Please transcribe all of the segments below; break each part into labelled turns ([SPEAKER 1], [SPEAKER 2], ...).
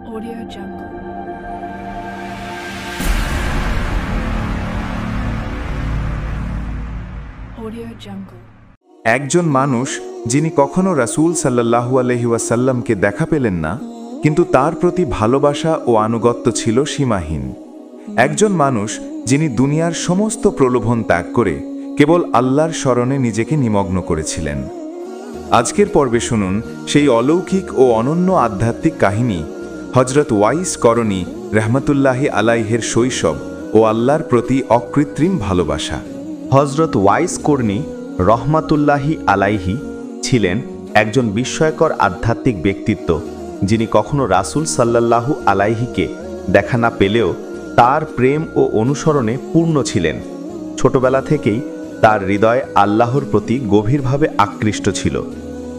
[SPEAKER 1] Audio Jungle. Audio Jungle.
[SPEAKER 2] একজন মানুষ যিনি কখনো রাসূল সাল্লাল্লাহু আলাইহি ওয়াসাল্লামকে দেখা পেলেন না, কিন্তু তার প্রতি ভালোবাসা ও আনুগত্য ছিল সীমাহীন। একজন মানুষ যিনি দুনিয়ার সমস্ত প্রলোভন ত্যাগ করে কেবল আল্লাহর স্মরণে নিজেকে নিমগ্ন করেছিলেন। আজকের পর্বে শুনুন সেই অলৌকিক ও অনন্য আধ্যাত্মিক কাহিনী হযরত ওয়াইস করণী রাহমাতুল্লাহি আলাইহির শৈশব ও আল্লাহর প্রতি অকৃত্রিম ভালোবাসা।
[SPEAKER 3] হযরত ওয়াইস করণী রহমাতুল্লাহি আলাইহি ছিলেন একজন বিস্ময়কর আধ্যাত্মিক ব্যক্তিত্ব, যিনি কখনো রাসূল সাল্লাল্লাহু আলাইহিকে দেখা না পেলেও তার প্রেম ও অনুসরণে পূর্ণ ছিলেন। ছোটবেলা থেকেই তার হৃদয় আল্লাহর প্রতি গভীরভাবে আকৃষ্ট ছিল।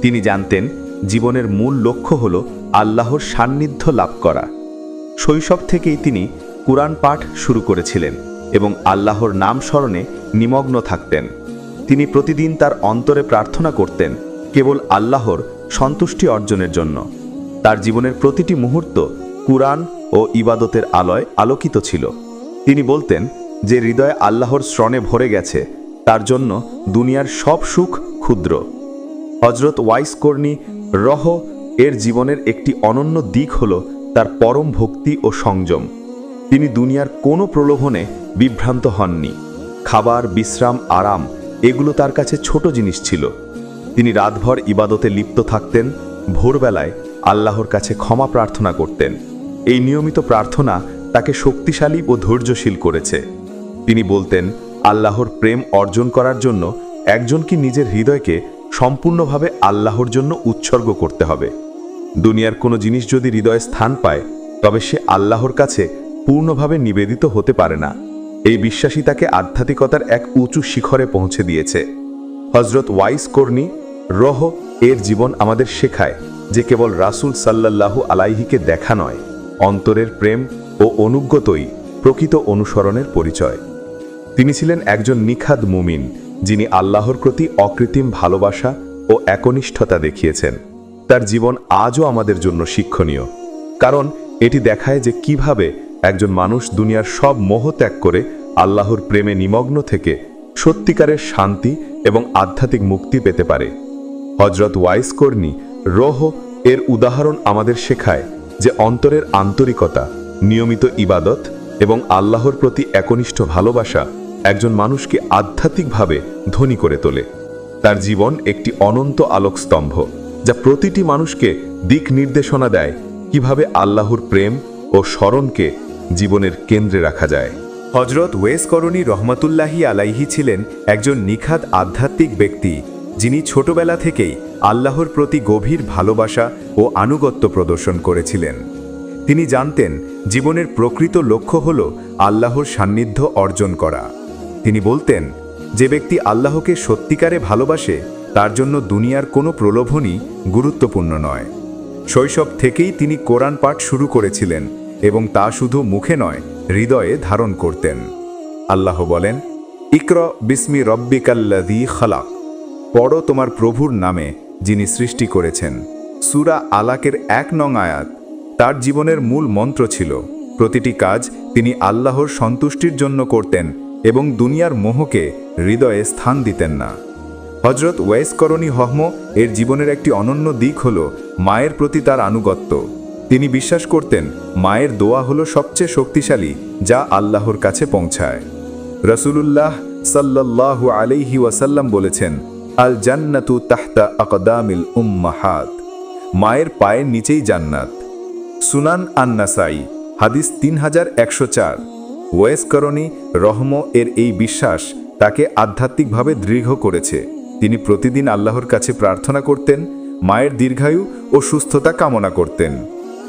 [SPEAKER 3] তিনি জানতেন জীবনের মূল লক্ষ্য হল আল্লাহর সান্নিধ্য লাভ করা। শৈশব থেকেই তিনি কুরআন পাঠ শুরু করেছিলেন এবং আল্লাহর নাম স্মরণে নিমগ্ন থাকতেন। তিনি প্রতিদিন তার অন্তরে প্রার্থনা করতেন কেবল আল্লাহর সন্তুষ্টি অর্জনের জন্য। তার জীবনের প্রতিটি মুহূর্ত কুরআন ও ইবাদতের আলোয় আলোকিত ছিল। তিনি বলতেন যে হৃদয় আল্লাহর স্মরণে ভরে গেছে তার জন্য দুনিয়ার সব সুখ ক্ষুদ্র। হযরত ওয়াইস করণী এর জীবনের একটি অনন্য দিক হল তার পরম ভক্তি ও সংযম। তিনি দুনিয়ার কোনো প্রলোভনে বিভ্রান্ত হননি। খাবার, বিশ্রাম, আরাম এগুলো তার কাছে ছোট জিনিস ছিল। তিনি রাতভর ইবাদতে লিপ্ত থাকতেন, ভোরবেলায় আল্লাহর কাছে ক্ষমা প্রার্থনা করতেন। এই নিয়মিত প্রার্থনা তাকে শক্তিশালী ও ধৈর্যশীল করেছে। তিনি বলতেন, আল্লাহর প্রেম অর্জন করার জন্য একজনকে নিজের হৃদয়কে সম্পূর্ণভাবে আল্লাহর জন্য উৎসর্গ করতে হবে। দুনিয়ার কোনো জিনিস যদি হৃদয়ে স্থান পায় তবে সে আল্লাহর কাছে পূর্ণভাবে নিবেদিত হতে পারে না। এই বিশ্বাসই তাকে আধ্যাত্মিকতার এক উঁচু শিখরে পৌঁছে দিয়েছে। হযরত ওয়াইস করণী এর জীবন আমাদের শেখায় যে কেবল রাসূল সাল্লাল্লাহু আলাইহিকে দেখা নয়, অন্তরের প্রেম ও অনুগতই প্রকৃত অনুসরণের পরিচয়। তিনি ছিলেন একজন নিখাদ মুমিন, যিনি আল্লাহর প্রতি অকৃত্রিম ভালোবাসা ও একনিষ্ঠতা দেখিয়েছেন। তার জীবন আজও আমাদের জন্য শিক্ষণীয়, কারণ এটি দেখায় যে কিভাবে একজন মানুষ দুনিয়ার সব মোহ ত্যাগ করে আল্লাহর প্রেমে নিমগ্ন থেকে সত্যিকারের শান্তি এবং আধ্যাত্মিক মুক্তি পেতে পারে। হযরত ওয়াইস করণী এর উদাহরণ আমাদের শেখায় যে অন্তরের আন্তরিকতা, নিয়মিত ইবাদত এবং আল্লাহর প্রতি একনিষ্ঠ ভালোবাসা একজন মানুষকে আধ্যাত্মিকভাবে ধনী করে তোলে। তার জীবন একটি অনন্ত আলোকস্তম্ভ, যা প্রতিটি মানুষকে দিক নির্দেশনা দেয় কিভাবে আল্লাহর প্রেম ও স্মরণকে জীবনের কেন্দ্রে রাখা যায়।
[SPEAKER 2] হযরত ওয়াইস করণী রহমাতুল্লাহি আলাইহি ছিলেন একজন নিখাদ আধ্যাত্মিক ব্যক্তি, যিনি ছোটবেলা থেকেই আল্লাহর প্রতি গভীর ভালোবাসা ও আনুগত্য প্রদর্শন করেছিলেন। তিনি জানতেন জীবনের প্রকৃত লক্ষ্য হল আল্লাহর সান্নিধ্য অর্জন করা। তিনি বলতেন, যে ব্যক্তি আল্লাহকে সত্যিকারে ভালোবাসে তার জন্য দুনিয়ার কোনো প্রলোভনই গুরুত্বপূর্ণ নয়। শৈশব থেকেই তিনি কোরআন পাঠ শুরু করেছিলেন এবং তা শুধু মুখে নয়, হৃদয়ে ধারণ করতেন। আল্লাহ বলেন, ইকরা বিসমি রব্বিকাল্লাযী খালাক, পড়ো তোমার প্রভুর নামে যিনি সৃষ্টি করেছেন। সূরা আলাকের 1 নং আয়াত। তার জীবনের মূল মন্ত্র ছিল প্রতিটি কাজ তিনি আল্লাহর সন্তুষ্টির জন্য করতেন এবং দুনিয়ার মোহকে হৃদয়ে স্থান দিতেন না। হযরত ওয়াইস করণী এর জীবনের একটি অনন্য দিক হল মায়ের প্রতি তার আনুগত্য। তিনি বিশ্বাস করতেন মায়ের দোয়া হলো সবচেয়ে শক্তিশালী যা আল্লাহর কাছে পৌঁছায়। রাসূলুল্লাহ সাল্লাল্লাহু আলাইহি ওয়াসাল্লাম বলেছেন, আল জান্নাতু তাহতা আকদামিল উম্মাহাত, মায়ের পায়ের নিচেই জান্নাত। সুনান আন-নাসাই হাদিস 3104। ওয়াইস করণী এর এই বিশ্বাস তাকে আধ্যাত্মিকভাবে দৃঢ় করেছে। তিনি প্রতিদিন আল্লাহর কাছে প্রার্থনা করতেন, মায়ের দীর্ঘায়ু ও সুস্থতা কামনা করতেন।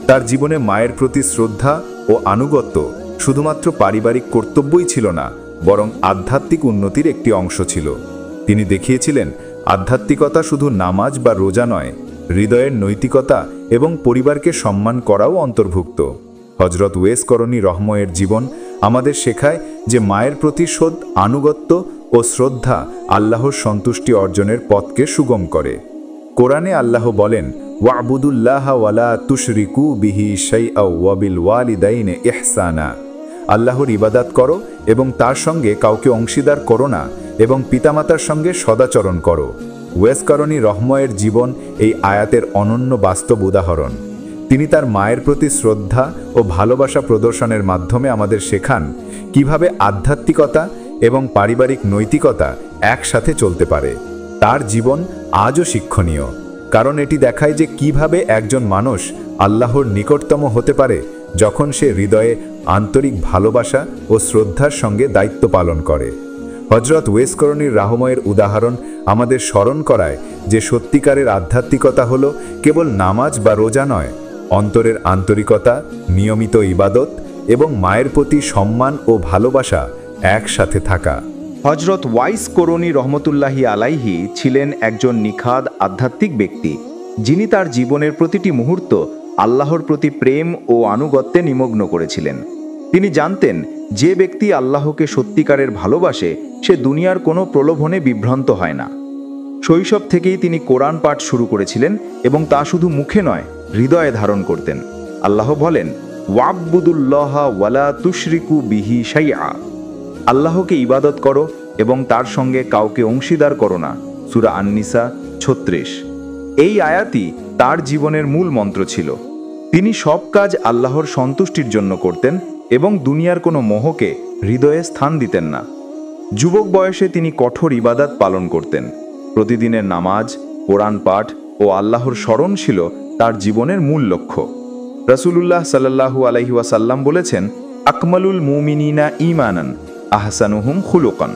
[SPEAKER 2] তার জীবনে মায়ের প্রতি শ্রদ্ধা ও আনুগত্য শুধুমাত্র পারিবারিক কর্তব্যই ছিল না, বরং আধ্যাত্মিক উন্নতির একটি অংশ ছিল। তিনি দেখিয়েছিলেন আধ্যাত্মিকতা শুধু নামাজ বা রোজা নয়, হৃদয়ের নৈতিকতা এবং পরিবারকে সম্মান করাও অন্তর্ভুক্ত। হযরত ওয়াইস করণী এর জীবন আমাদের শেখায় যে মায়ের প্রতিশোধ, আনুগত্য ও শ্রদ্ধা আল্লাহর সন্তুষ্টি অর্জনের পথকে সুগম করে। কোরআনে আল্লাহ বলেন, ওয়াবুদুল্লাহ ওয়ালা তুশরিকু বিহি শাইআ ওয়া বিল ওয়ালিদাইনি ইহসানা। আল্লাহর ইবাদত করো এবং তার সঙ্গে কাউকে অংশীদার করো না, এবং পিতামাতার সঙ্গে সদাচরণ করো। ওয়েস করণী রহময়ের জীবন এই আয়াতের অনন্য বাস্তব উদাহরণ। তিনি তার মায়ের প্রতি শ্রদ্ধা ও ভালোবাসা প্রদর্শনের মাধ্যমে আমাদের শেখান কিভাবে আধ্যাত্মিকতা এবং পারিবারিক নৈতিকতা একসাথে চলতে পারে। তার জীবন আজও শিক্ষণীয়, কারণ এটি দেখায় যে কিভাবে একজন মানুষ আল্লাহর নিকটতম হতে পারে যখন সে হৃদয়ে আন্তরিক ভালোবাসা ও শ্রদ্ধার সঙ্গে দায়িত্ব পালন করে। হজরত ওয়েস করণীর রাহময়ের উদাহরণ আমাদের স্মরণ করায় যে সত্যিকারের আধ্যাত্মিকতা হলো কেবল নামাজ বা রোজা নয়, অন্তরের আন্তরিকতা, নিয়মিত ইবাদত এবং মায়ের প্রতি সম্মান ও ভালোবাসা একসাথে থাকা।
[SPEAKER 3] হজরত ওয়াইস করণী রহমতুল্লাহি আলাইহি ছিলেন একজন নিখাদ আধ্যাত্মিক ব্যক্তি, যিনি তার জীবনের প্রতিটি মুহূর্ত আল্লাহর প্রতি প্রেম ও আনুগত্যে নিমগ্ন করেছিলেন। তিনি জানতেন যে ব্যক্তি আল্লাহকে সত্যিকারের ভালোবাসে সে দুনিয়ার কোনো প্রলোভনে বিভ্রান্ত হয় না। শৈশব থেকেই তিনি কোরআন পাঠ শুরু করেছিলেন এবং তা শুধু মুখে নয়, হৃদয়ে ধারণ করতেন। আল্লাহ বলেন, ওয়াবুদুল্লাহ ওয়ালা তুশরিকু বিহি শাইআ। আল্লাহকে ইবাদত করো এবং তার সঙ্গে কাউকে অংশীদার করো না। সূরা আন-নিসা 36। এই আয়াতই তার জীবনের মূল মন্ত্র ছিল। তিনি সব কাজ আল্লাহর সন্তুষ্টির জন্য করতেন এবং দুনিয়ার কোনো মোহকে হৃদয়ে স্থান দিতেন না। যুবক বয়সে তিনি কঠোর ইবাদত পালন করতেন। প্রতিদিনের নামাজ, কোরআন পাঠ ও আল্লাহর স্মরণ ছিল তার জীবনের মূল লক্ষ্য। রাসূলুল্লাহ সাল্লাল্লাহু আলাইহি ওয়াসাল্লাম বলেছেন, আকমালুল মুমিনিনা ঈমানান আহসানুহুম খুলুকান।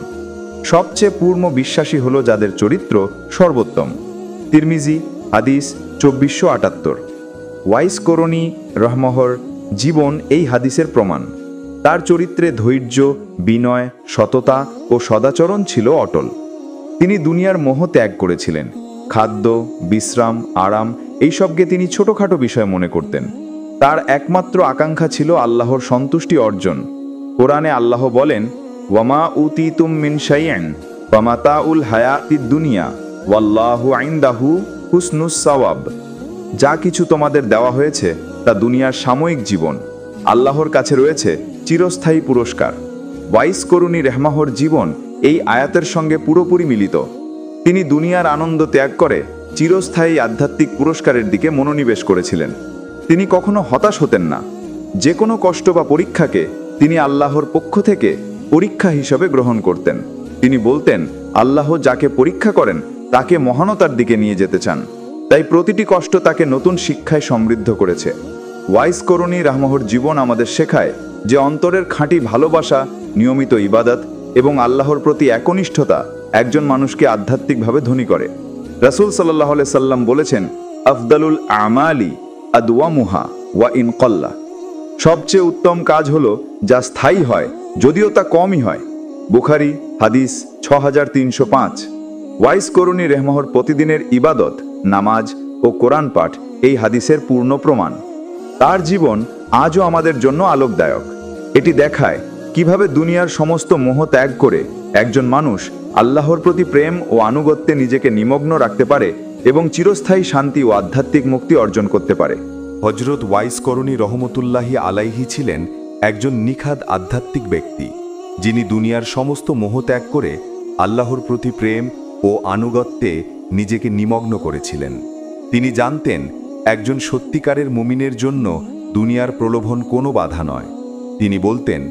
[SPEAKER 3] সবচেয়ে পূর্ণ বিশ্বাসী হলো যাদের চরিত্র সর্বোত্তম। তিরমিজি হাদিস 2478। ওয়াইস করণী রহমহর জীবন এই হাদিসের প্রমাণ। তার চরিত্রে ধৈর্য, বিনয়, সততা ও সদাচরণ ছিল অটল। তিনি দুনিয়ার মোহ ত্যাগ করেছিলেন। খাদ্য, বিশ্রাম, আরাম এইসবকে তিনি ছোটখাটো বিষয় মনে করতেন। তার একমাত্র আকাঙ্ক্ষা ছিল আল্লাহর সন্তুষ্টি অর্জন। কোরআনে আল্লাহ বলেন, ওয়ামা উতিতুম মিন শাইইন ফামাতাউল হায়াতিদ দুনিয়া ওয়াল্লাহু ইনদাহু হুসনুস সাওয়াব। যা কিছু তোমাদের দেওয়া হয়েছে তা দুনিয়ার সাময়িক জীবন, আল্লাহর কাছে রয়েছে চিরস্থায়ী পুরস্কার। ওয়াইস করণী রহমাহর জীবন এই আয়াতের সঙ্গে পুরোপুরি মিলিত। তিনি দুনিয়ার আনন্দ ত্যাগ করে চিরস্থায়ী আধ্যাত্মিক পুরস্কারের দিকে মনোনিবেশ করেছিলেন। তিনি কখনো হতাশ হতেন না। যে কোনো কষ্ট বা পরীক্ষাকে তিনি আল্লাহর পক্ষ থেকে পরীক্ষা হিসাবে গ্রহণ করতেন। তিনি বলতেন, আল্লাহ যাকে পরীক্ষা করেন তাকে মহানতার দিকে নিয়ে যেতে চান। তাই প্রতিটি কষ্ট তাকে নতুন শিক্ষায় সমৃদ্ধ করেছে। ওয়াইস করণী রাহমাহর জীবন আমাদের শেখায় যে অন্তরের খাঁটি ভালোবাসা, নিয়মিত ইবাদত এবং আল্লাহর প্রতি একনিষ্ঠতা একজন মানুষকে আধ্যাত্মিকভাবে ধনী করে। রাসূল সাল্লাল্লাহু আলাইহি সাল্লাম বলেছেন, আফদালুল আমালি আদওয়ামুহা ওয়া ইন কল্লা। সবচেয়ে উত্তম কাজ হলো যা স্থায়ী হয়, যদিও তা কমই হয়। বুখারী হাদিস 6305। ওয়াইস করণী রহমাহর প্রতিদিনের ইবাদত, নামাজ ও কোরআন পাঠ এই হাদিসের পূর্ণ প্রমাণ। তার জীবন আজও আমাদের জন্য আলোকদায়ক। এটি দেখায় কিভাবে দুনিয়ার সমস্ত মোহ ত্যাগ করে একজন মানুষ আল্লাহর প্রতি প্রেম ও আনুগত্যে নিজেকে নিমগ্ন রাখতে পারে এবং চিরস্থায়ী শান্তি ও আধ্যাত্মিক মুক্তি অর্জন করতে পারে।
[SPEAKER 2] হজরত ওয়াইস করণী রহমতুল্লাহি আলাইহি ছিলেন একজন নিখাদ আধ্যাত্মিক ব্যক্তি, যিনি দুনিয়ার সমস্ত মোহ ত্যাগ করে আল্লাহর প্রতি প্রেম ও আনুগত্যে নিজেকে নিমগ্ন করেছিলেন। তিনি জানতেন একজন সত্যিকারের মুমিনের জন্য দুনিয়ার প্রলোভন কোনো বাধা নয়। তিনি বলতেন,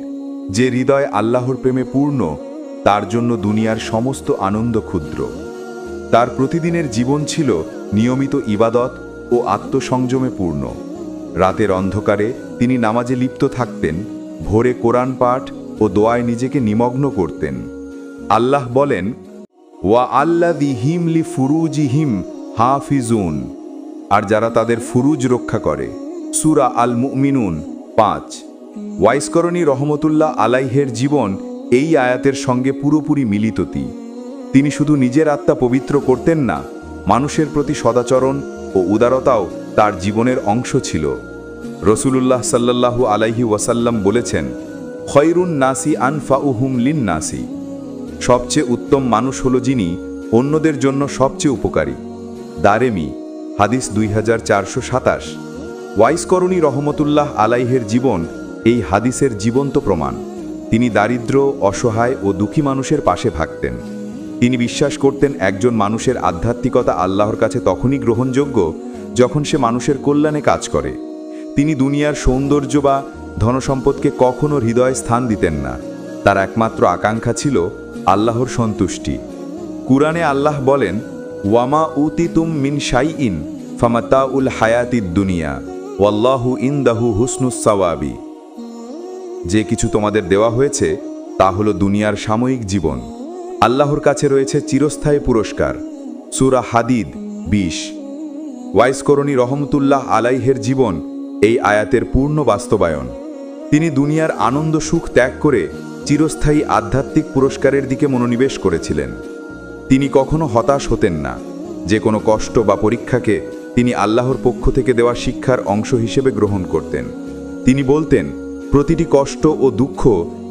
[SPEAKER 2] যে হৃদয় আল্লাহর প্রেমে পূর্ণ তার জন্য দুনিয়ার সমস্ত আনন্দ ক্ষুদ্র। তার প্রতিদিনের জীবন ছিল নিয়মিত ইবাদত ও আত্মসংযমে পূর্ণ। রাতের অন্ধকারে তিনি নামাজে লিপ্ত থাকতেন, ভোরে কোরআন পাঠ ও দোয়ায় নিজেকে নিমগ্ন করতেন। আল্লাহ বলেন, ওয়া আল্লাযীহিম লিফুরুজিহিম হাফিজুন। আর যারা তাদের ফুরুজ রক্ষা করে। সূরা আল মুমিনুন 5। ওয়াইস করণী রহমতুল্লাহ আলাইহের জীবন এই আয়াতের সঙ্গে পুরোপুরি মিলিত। তিনি শুধু নিজের আত্মা পবিত্র করতেন না, মানুষের প্রতি সদাচরণ ও উদারতাও তার জীবনের অংশ ছিল। রাসূলুল্লাহ সাল্লাল্লাহু আলাইহি ওয়াসাল্লাম বলেছেন, খয়রুন নাসি আনফাউহুম লিন নাসি। সবচেয়ে উত্তম মানুষ হলো যিনি অন্যদের জন্য সবচেয়ে উপকারী। দারেমি হাদিস 2427। ওয়াইস করণী রহমতুল্লাহ আলাইহের জীবন এই হাদিসের জীবন্ত প্রমাণ। তিনি দারিদ্র, অসহায় ও দুঃখী মানুষের পাশে থাকতেন। তিনি বিশ্বাস করতেন একজন মানুষের আধ্যাত্মিকতা আল্লাহর কাছে তখনই গ্রহণযোগ্য যখন সে মানুষের কল্যাণে কাজ করে। তিনি দুনিয়ার সৌন্দর্য বা ধনসম্পদকে কখনো হৃদয়ে স্থান দিতেন না। তার একমাত্র আকাঙ্ক্ষা ছিল আল্লাহর সন্তুষ্টি। কুরআনে আল্লাহ বলেন, ওয়ামা উতিতুম মিন শাইইন ফামাতাউল হায়াতিদ দুনিয়া ওয়াল্লাহু ইনদাহু হুসনুস সাওয়াবি। যে কিছু তোমাদের দেওয়া হয়েছে তা হলো দুনিয়ার সাময়িক জীবন, আল্লাহর কাছে রয়েছে চিরস্থায়ী পুরস্কার। সূরা হাদিদ 20। ওয়াইস করণী রহমতুল্লাহ আলাইহের জীবন এই আয়াতের পূর্ণ বাস্তবায়ন। তিনি দুনিয়ার আনন্দ সুখ ত্যাগ করে চিরস্থায়ী আধ্যাত্মিক পুরস্কারের দিকে মনোনিবেশ করেছিলেন। তিনি কখনো হতাশ হতেন না। যে কোনো কষ্ট বা পরীক্ষাকে তিনি আল্লাহর পক্ষ থেকে দেওয়া শিক্ষার অংশ হিসেবে গ্রহণ করতেন। তিনি বলতেন, প্রতিটি কষ্ট ও দুঃখ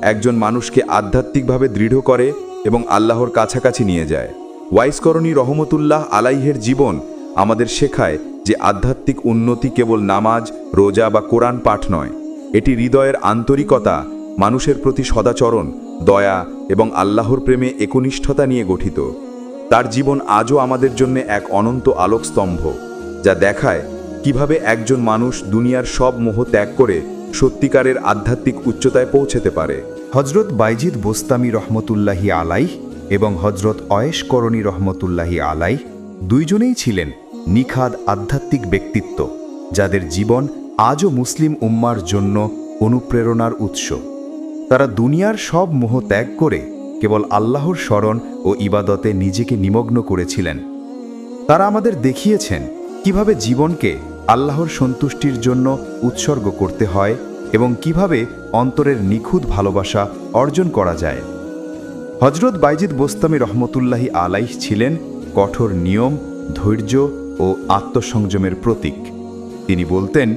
[SPEAKER 2] একজন মানুষকে আধ্যাত্মিকভাবে দৃঢ় করে এবং আল্লাহর কাছাকাছি নিয়ে যায়। ওয়াইস করণী রহমতুল্লাহ আলাইহের জীবন আমাদের শেখায় যে আধ্যাত্মিক উন্নতি কেবল নামাজ, রোজা বা কোরআন পাঠ নয়, এটি হৃদয়ের আন্তরিকতা, মানুষের প্রতি সদাচরণ, দয়া এবং আল্লাহর প্রেমে একনিষ্ঠতা নিয়ে গঠিত। তার জীবন আজও আমাদের জন্য এক অনন্ত আলোকস্তম্ভ, যা দেখায় কিভাবে একজন মানুষ দুনিয়ার সব মোহ ত্যাগ করে সত্যিকারের আধ্যাত্মিক উচ্চতায় পৌঁছতে পারে।
[SPEAKER 4] হজরত বাইজিদ বোস্তামি রহমতুল্লাহি আলাইহ এবং হজরত অয়েশ করণী রহমতুল্লাহি আলাইহ দুইজনেই ছিলেন নিখাদ আধ্যাত্মিক ব্যক্তিত্ব, যাদের জীবন আজও মুসলিম উম্মার জন্য অনুপ্রেরণার উৎস। তারা দুনিয়ার সব মোহ ত্যাগ করে কেবল আল্লাহর স্মরণ ও ইবাদতে নিজেকে নিমগ্ন করেছিলেন। তারা আমাদের দেখিয়েছেন কিভাবে জীবনকে আল্লাহর সন্তুষ্টির জন্য উৎসর্গ করতে হয় এবং কিভাবে অন্তরের নিখুঁত ভালোবাসা অর্জন করা যায়। হজরত বাইজিদ বোস্তামি রহমতুল্লাহি আলাইহ ছিলেন কঠোর নিয়ম, ধৈর্য ও আত্মসংযমের প্রতীক। তিনি বলতেন,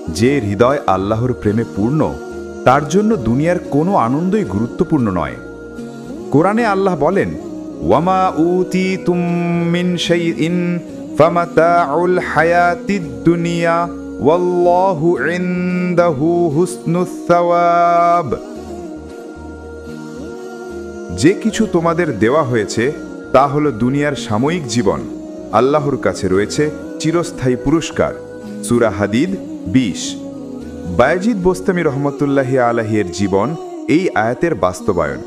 [SPEAKER 4] যে হৃদয় আল্লাহর প্রেমে পূর্ণ তার জন্য দুনিয়ার কোনো আনন্দই গুরুত্বপূর্ণ নয়। কোরআনে আল্লাহ বলেন, ওয়ামা উতিতুম মিন শাইইন ফামাতাউল হায়াতিদ দুনিয়া ওয়াল্লাহু ইনদাহু হুসনুস সাওয়াব। যে কিছু তোমাদের দেওয়া হয়েছে তা হলো দুনিয়ার সাময়িক জীবন, আল্লাহর কাছে রয়েছে চিরস্থায়ী পুরস্কার। সূরা হাদিদ 20। বায়েজিদ বোস্তামি রহমতুল্লাহি আলাইহির জীবন এই আয়াতের বাস্তবায়ন।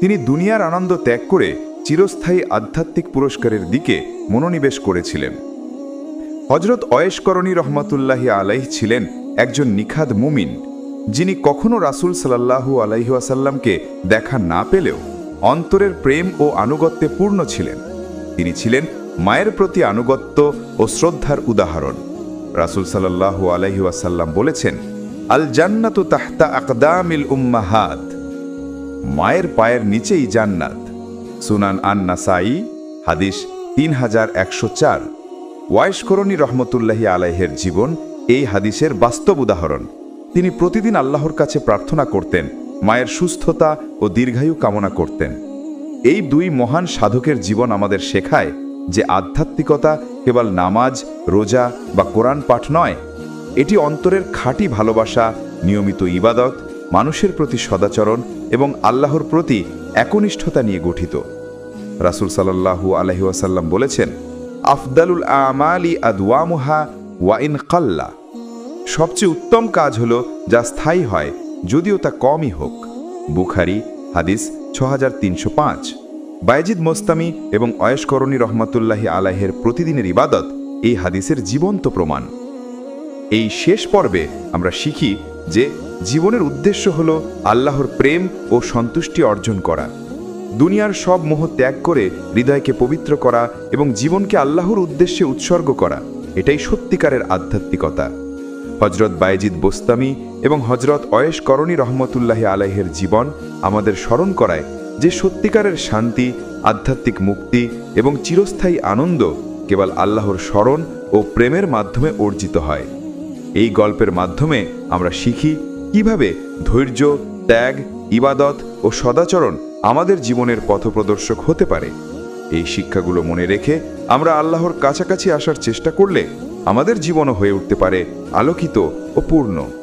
[SPEAKER 4] তিনি দুনিয়ার আনন্দ ত্যাগ করে চিরস্থায়ী আধ্যাত্মিক পুরস্কারের দিকে মনোনিবেশ করেছিলেন। হজরত অয়েশ করণী রহমতুল্লাহি আলাইহ ছিলেন একজন নিখাদ মুমিন, যিনি কখনো রাসূল সাল্লাল্লাহু আলাইহি ওয়াসাল্লামকে দেখা না পেলেও অন্তরের প্রেম ও আনুগত্যে পূর্ণ ছিলেন। তিনি ছিলেন মায়ের প্রতি আনুগত্য ও শ্রদ্ধার উদাহরণ। রাসূল সাল্লাল্লাহু আলাইহি ওয়াসাল্লাম বলেছেন, আল জান্নাতু তাহতা আকদামিল উম্মাহাত, মায়ের পায়ের নিচেই জান্নাত। সুনান আন-নাসাই হাদিস 3104। ওয়াইস করণী রহমতুল্লাহি আলাইহের জীবন এই হাদিসের বাস্তব উদাহরণ। তিনি প্রতিদিন আল্লাহর কাছে প্রার্থনা করতেন, মায়ের সুস্থতা ও দীর্ঘায়ু কামনা করতেন। এই দুই মহান সাধকের জীবন আমাদের শেখায় যে আধ্যাত্মিকতা কেবল নামাজ, রোজা বা কোরআন পাঠ নয়, এটি অন্তরের খাঁটি ভালোবাসা, নিয়মিত ইবাদত, মানুষের প্রতি সদাচরণ এবং আল্লাহর প্রতি একনিষ্ঠতা নিয়ে গঠিত। রাসূল সাল্লাল্লাহু আলাইহি ওয়াসাল্লাম বলেছেন, আফদালুল আমালি আদওয়ামুহা ওয়া ইন কাল্লা, সবচেয়ে উত্তম কাজ হলো যা স্থায়ী হয় যদিও তা কমই হোক। বুখারী হাদিস 6305। বায়েজিদ বোস্তামি এবং অয়েশ করণী রহমতুল্লাহি আলাইহের প্রতিদিনের ইবাদত এই হাদিসের জীবন্ত প্রমাণ। এই শেষ পর্বে আমরা শিখি যে জীবনের উদ্দেশ্য হল আল্লাহর প্রেম ও সন্তুষ্টি অর্জন করা, দুনিয়ার সব মোহ ত্যাগ করে হৃদয়কে পবিত্র করা এবং জীবনকে আল্লাহর উদ্দেশ্যে উৎসর্গ করা, এটাই সত্যিকারের আধ্যাত্মিকতা। হজরত বায়েজিদ বোস্তামি এবং হজরত অয়েশ করণী রহমতুল্লাহি আলাইহের জীবন আমাদের স্মরণ করায় যে সত্যিকারের শান্তি, আধ্যাত্মিক মুক্তি এবং চিরস্থায়ী আনন্দ কেবল আল্লাহর স্মরণ ও প্রেমের মাধ্যমে অর্জিত হয়। এই গল্পের মাধ্যমে আমরা শিখি কিভাবে ধৈর্য, ত্যাগ, ইবাদত ও সদাচরণ আমাদের জীবনের পথপ্রদর্শক হতে পারে। এই শিক্ষাগুলো মনে রেখে আমরা আল্লাহর কাছাকাছি আসার চেষ্টা করলে আমাদের জীবনও হয়ে উঠতে পারে আলোকিত ও পূর্ণ।